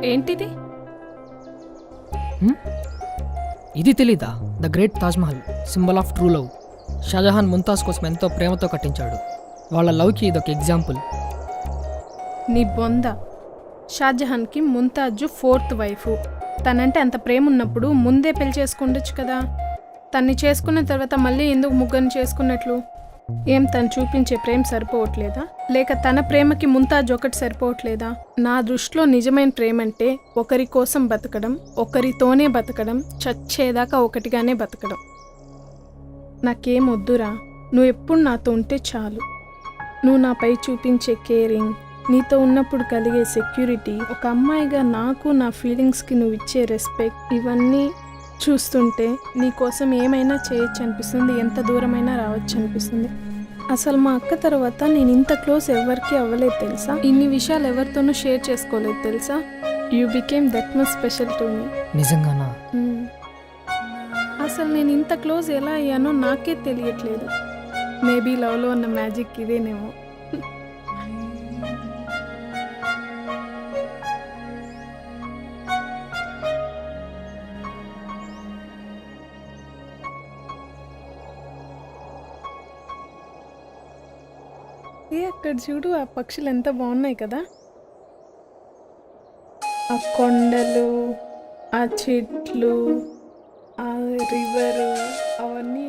ఏంటిది? ఇది తెలీదా? The great Taj Mahal, symbol of true love. Shah Jahan Mumtaz కోసం ఎంతో ప్రేమతో కట్టించాడు. వాళ్ళ లవ్కి ఇదొక ఎగ్జాంపుల్. నీ బొంద. షాజహాన్కి ముంతాజు 4th వైఫ్. తనంటే అంత ప్రేమ ఉన్నప్పుడు ముందే పెళ్లి చేసుకుండొచ్చు కదా. తన్ని చేసుకున్న తర్వాత మళ్ళీ ఎందుకు ముగ్గురిని చేసుకున్నట్లు? ఏం తను చూపించే ప్రేమ సరిపోవట్లేదా? లేక తన ప్రేమకి ముంతాజ్ ఒకటి సరిపోవట్లేదా? నా దృష్టిలో నిజమైన ప్రేమ అంటే ఒకరి కోసం బతకడం, ఒకరితోనే బతకడం, చచ్చేదాకా ఒకటిగానే బతకడం. నాకేం వద్దురా, నువ్వు ఎప్పుడు నాతో ఉంటే చాలు. నువ్వు నాపై చూపించే కేరింగ్, నీతో ఉన్నప్పుడు కలిగే సెక్యూరిటీ, ఒక అమ్మాయిగా నాకు నా ఫీలింగ్స్కి నువ్వు ఇచ్చే రెస్పెక్ట్, ఇవన్నీ చూస్తుంటే నీకోసం ఏమైనా చేయొచ్చు అనిపిస్తుంది, ఎంత దూరమైనా రావచ్చు అనిపిస్తుంది. అసలు మా అక్క తర్వాత నేను ఇంత క్లోజ్ ఎవరికి అవ్వలేదు తెలుసా. ఇన్ని విషయాలు ఎవరితోనూ షేర్ చేసుకోలేదు తెలుసా. You became that much special to me. నిజంగానా? అసలు నేను ఇంత క్లోజ్ ఎలా అయ్యానో నాకే తెలియట్లేదు. మేబీ లవ్లో ఉన్న మ్యాజిక్ ఇదేనేమో. అక్కడ చూడు, ఆ పక్షులు ఎంత బాగున్నాయి కదా. ఆ కొండలు, ఆ చెట్లు, ఆ రివరు, అవన్నీ